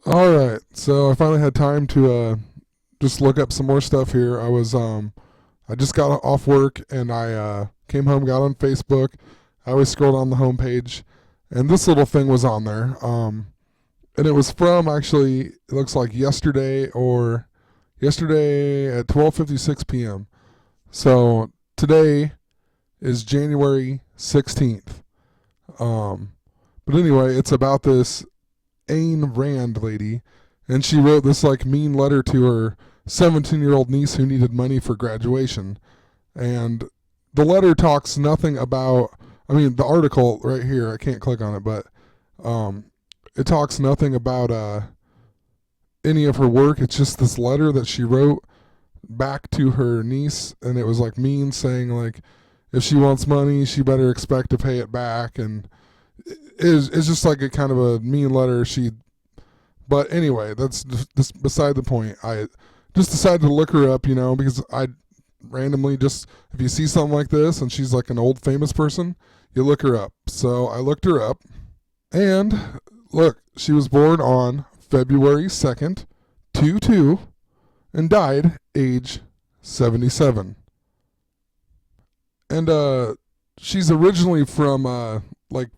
All right, so I finally had time to just look up some more stuff here. I just got off work and I came home, got on Facebook. I always scroll down the homepage, and this little thing was on there. And it was from actually, it looks like yesterday at 12:56 p.m. So today is January 16th. Um, but anyway, it's about this Ayn Rand lady, and she wrote this like mean letter to her 17-year-old niece who needed money for graduation. And the letter talks nothing about, I mean, the article right here, I can't click on it, but um, it talks nothing about any of her work. It's just this letter that she wrote back to her niece, and it was like mean, saying like if she wants money, she better expect to pay it back, and it's just like a kind of a mean letter. But anyway, that's just beside the point. I just decided to look her up, because I randomly just, if you see something like this and she's like an old famous person, you look her up. So I looked her up, and look, she was born on February 2nd, 2 and died age 77. And she's originally from like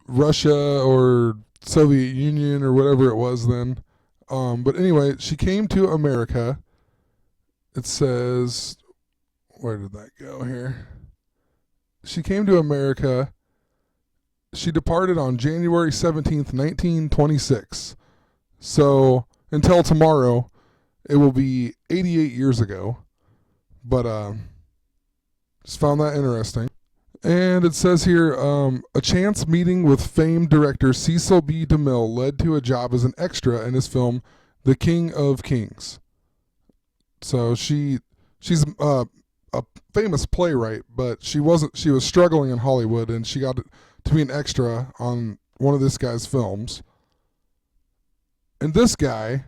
Russia or Soviet Union or whatever it was then. But anyway, she came to America. It says, where did that go here? She came to America. She departed on January 17th, 1926. So until tomorrow, it will be 88 years ago. But just found that interesting. And it says here, a chance meeting with famed director Cecil B. DeMille led to a job as an extra in his film The King of Kings. So she's a famous playwright, but she was struggling in Hollywood, and she got to be an extra on one of this guy's films. And this guy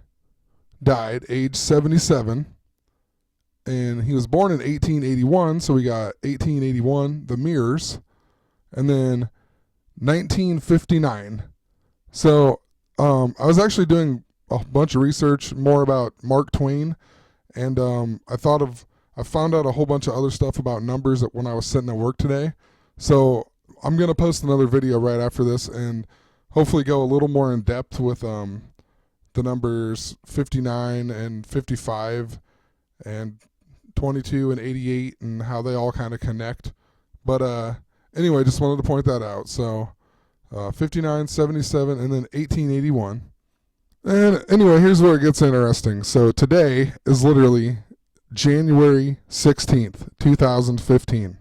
died age 77, and he was born in 1881, so we got 1881, The Mirrors, and then 1959. So I was actually doing a bunch of research more about Mark Twain, and I found out a whole bunch of other stuff about numbers when I was sitting at work today. So I'm going to post another video right after this and hopefully go a little more in depth with the numbers 59 and 55 and 22 and 88 and how they all kind of connect. But anyway, just wanted to point that out. So 59, 77, and then 1881. And anyway, here's where it gets interesting. So today is literally January 16th, 2015.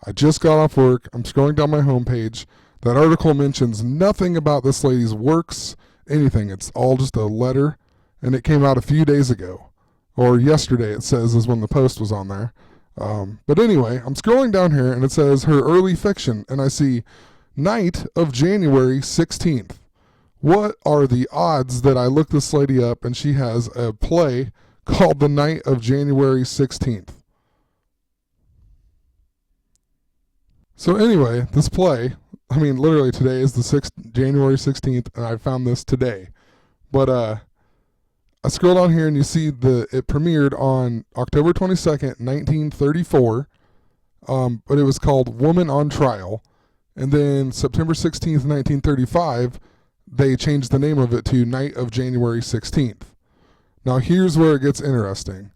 I just got off work. I'm scrolling down my homepage. That article mentions nothing about this lady's works, anything. It's all just a letter, and it came out a few days ago. Or yesterday, it says, is when the post was on there. But anyway, I'm scrolling down here, and it says her early fiction, and I see night of January 16th. What are the odds that I look this lady up and she has a play called The Night of January 16th? So anyway, this play, I mean, literally today is January 16th, and I found this today. But I scroll down here and you see it premiered on October 22nd, 1934, but it was called Woman on Trial. And then September 16th, 1935, they changed the name of it to Night of January 16th. Now here's where it gets interesting.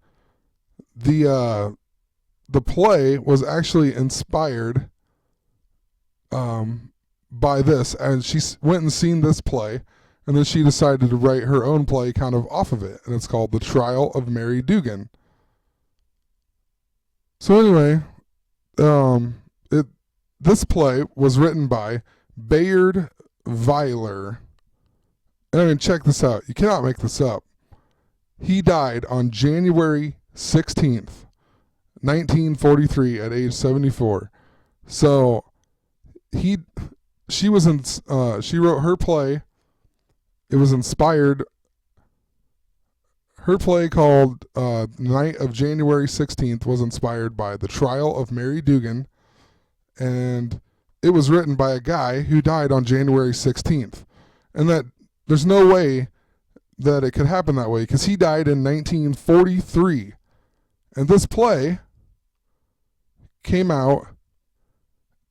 The play was actually inspired by this, and she went and seen this play, and then she decided to write her own play kind of off of it, and it's called The Trial of Mary Dugan. So anyway, this play was written by Bayard Weiler. And I mean, check this out. You cannot make this up. He died on January 16th, 1943 at age 74. So she wrote her play. It was inspired. Her play called Night of January 16th was inspired by The Trial of Mary Dugan, and it was written by a guy who died on January 16th. And that there's no way that it could happen that way because he died in 1943. And this play came out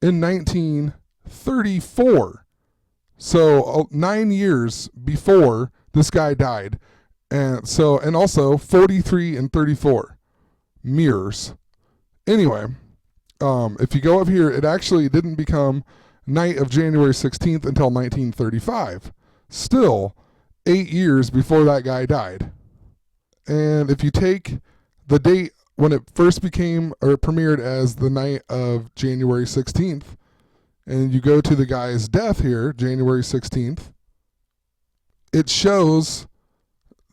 in 1934. So 9 years before this guy died. And also 43 and 34 mirrors. Anyway, if you go up here, it actually didn't become night of January 16th until 1935. Still 8 years before that guy died. And if you take the date when it first became or premiered as the night of January 16th, and you go to the guy's death here, January 16th, it shows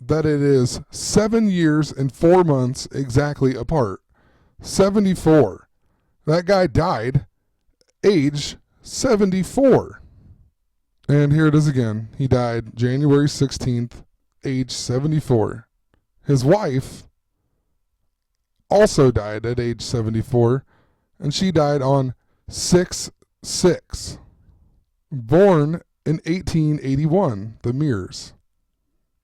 that it is 7 years and 4 months exactly apart. 74. That guy died age 74. And here it is again. He died January 16th, age 74. His wife also died at age 74, and she died on 6/6. Born in 1881, the mirrors.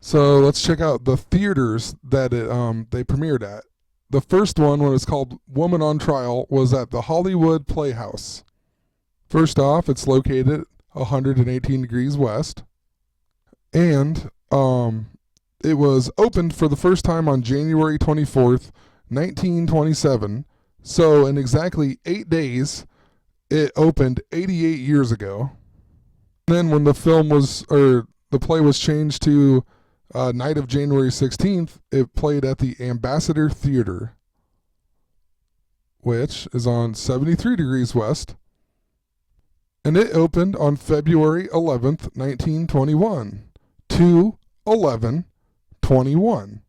So let's check out the theaters that they premiered at. The first one, when it's called Woman on Trial, was at the Hollywood Playhouse. First off, it's located 118 degrees west. And it was opened for the first time on January 24th, 1927. So in exactly 8 days, it opened 88 years ago. And then when the play was changed to night of January 16th, it played at the Ambassador Theater, which is on 73 degrees west. And it opened on February 11th, 1921. 2/11/21.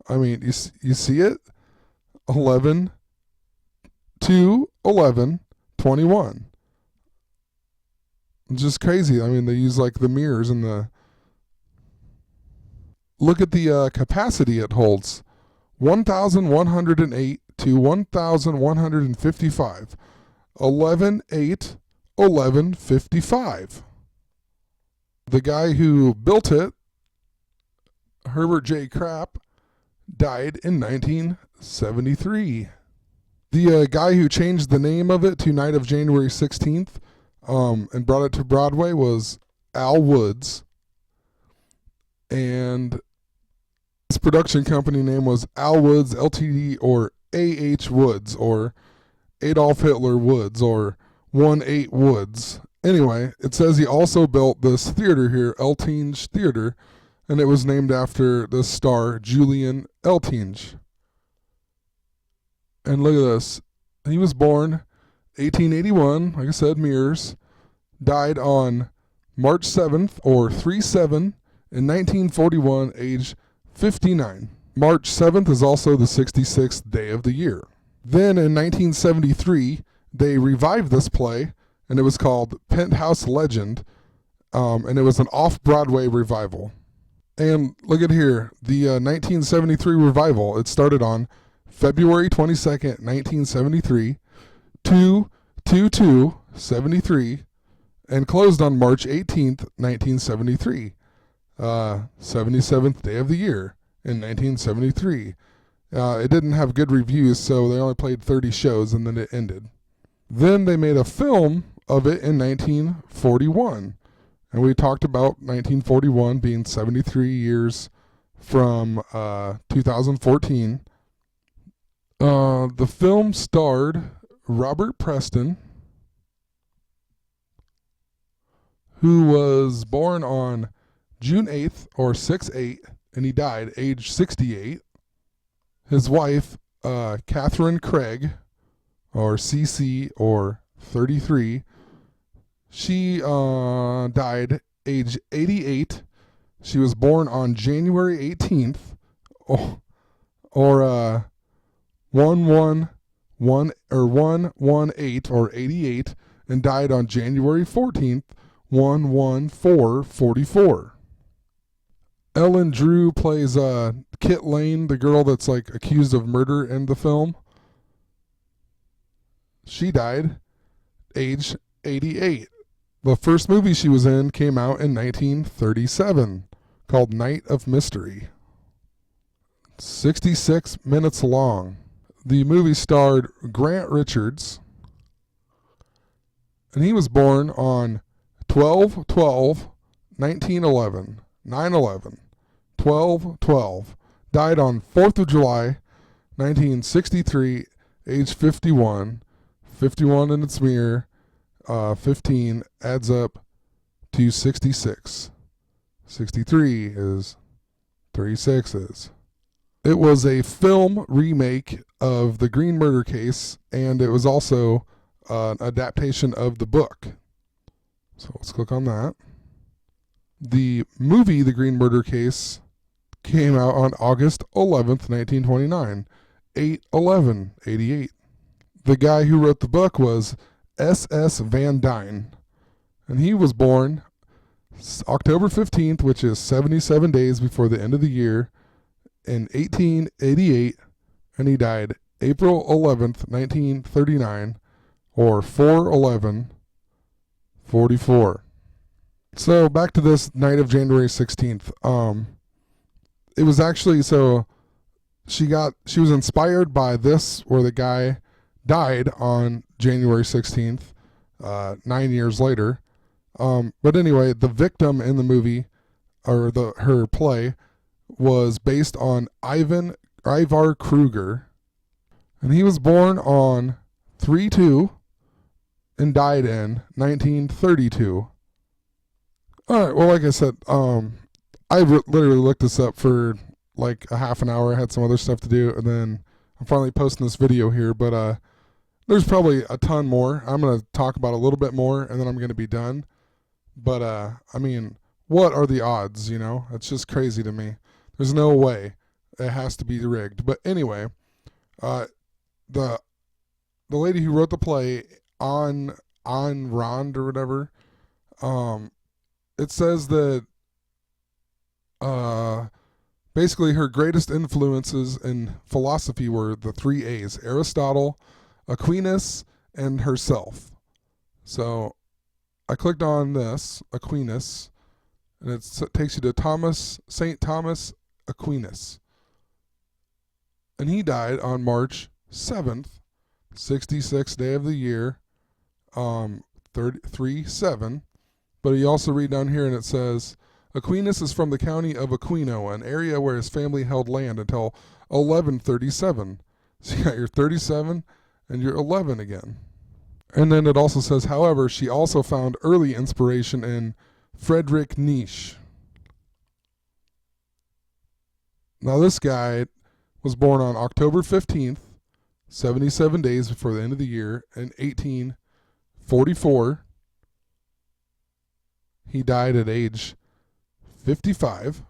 I mean, you see it? 2/11/21. It's just crazy. I mean, they use like the mirrors and the... Look at the capacity it holds. 1,108 to 1,155. 11/8/1155. The guy who built it, Herbert J. Krapp, died in 1973. The guy who changed the name of it to Night of January 16th and brought it to Broadway was Al Woods. And his production company name was Al Woods Ltd. Or A.H. Woods or Adolf Hitler Woods or 1-8 Woods. Anyway, it says he also built this theater here, Eltinge Theater, and it was named after the star Julian Eltinge. And look at this. He was born 1881, like I said, mirrors. Died on March 7th or 3/7 in 1941, age 59. March 7th is also the 66th day of the year. Then in 1973, they revived this play, and it was called Penthouse Legend, and it was an off-Broadway revival. And look at here, the 1973 revival, it started on February 22nd, 1973, 2/22/73, and closed on March 18th, 1973, 77th day of the year in 1973. It didn't have good reviews, so they only played 30 shows, and then it ended. Then they made a film of it in 1941. And we talked about 1941 being 73 years from 2014. The film starred Robert Preston, who was born on June 8th or 6/8, and he died age 68. His wife, Catherine Craig, or CC, or 33, she died age 88. She was born on January 18th, or 1/1/1 or 1/1/8 or 88, and died on January 14th, 1/1/4/44. Ellen Drew plays Kit Lane, the girl that's like accused of murder in the film. She died age 88. The first movie she was in came out in 1937, called Night of Mystery. 66 minutes long. The movie starred Grant Richards, and he was born on 12/12/1911, 9/11, 12/12. Died on 4th of July, 1963, age 51. 51 in its mirror, 15 adds up to 66. 63 is 3 sixes. It was a film remake of The Green Murder Case, and it was also an adaptation of the book. So let's click on that. The movie The Green Murder Case came out on August 11th, 1929, 8/11/88. The guy who wrote the book was S.S. Van Dyne, and he was born October 15th, which is 77 days before the end of the year, in 1888, and he died April 11th, 1939, or 4/11/44. So back to this night of January 16th. It was actually, so she was inspired by this, where the guy died on January 16th, 9 years later. But anyway, the victim in the movie, or her play, was based on Ivar Kruger, and he was born on 3/2 and died in 1932. All right, well, like I said, I literally looked this up for like a half an hour. I had some other stuff to do, and then I'm finally posting this video here, but there's probably a ton more. I'm going to talk about a little bit more, and then I'm going to be done. But, I mean, what are the odds, you know? It's just crazy to me. There's no way. It has to be rigged. But anyway, the lady who wrote the play, Ayn Rand or whatever, it says that basically her greatest influences in philosophy were the 3 A's: Aristotle, Aquinas, and herself. So I clicked on this, Aquinas, and it takes you to St. Thomas Aquinas. And he died on March 7th, 66th day of the year, 3/7. But you also read down here, and it says, Aquinas is from the county of Aquino, an area where his family held land until 1137. So you got your 37 and your 11 again. And then it also says, however, she also found early inspiration in Friedrich Nietzsche. Now this guy was born on October 15th, 77 days before the end of the year, in 1844. He died at age 55.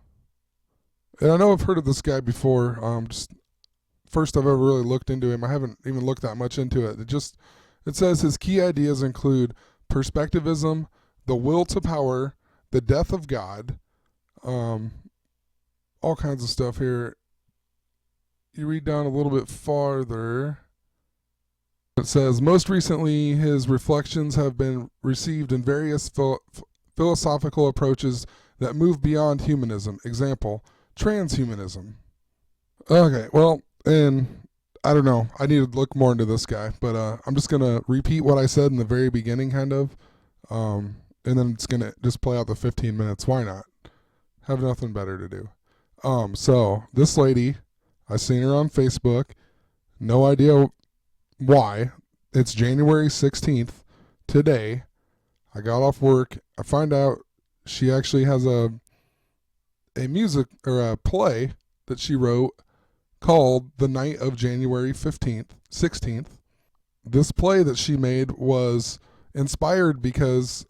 And I know I've heard of this guy before. Just first I've ever really looked into him. I haven't even looked that much into it. It says his key ideas include perspectivism, the will to power, the death of God, all kinds of stuff here. You read down a little bit farther. It says, most recently, his reflections have been received in various philosophical approaches that move beyond humanism. Example, transhumanism. Okay, well, and I don't know. I need to look more into this guy, but I'm just going to repeat what I said in the very beginning, kind of, and then it's going to just play out the 15 minutes. Why not? Have nothing better to do. So this lady, I seen her on Facebook. No idea why. It's January 16th today. I got off work. I find out she actually has a music or a play that she wrote called The Night of January 16th. This play that she made was inspired because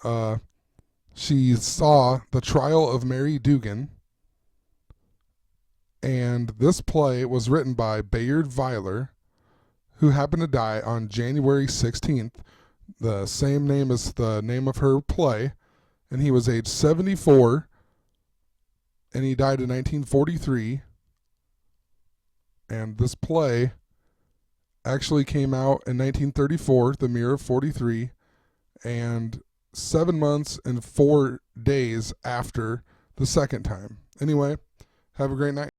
she saw The Trial of Mary Dugan, and this play was written by Bayard Weiler, who happened to die on January 16th, the same name as the name of her play, and he was age 74, and he died in 1943. And this play actually came out in 1934, The Mirror of 43, and 7 months and 4 days after the second time. Anyway, have a great night.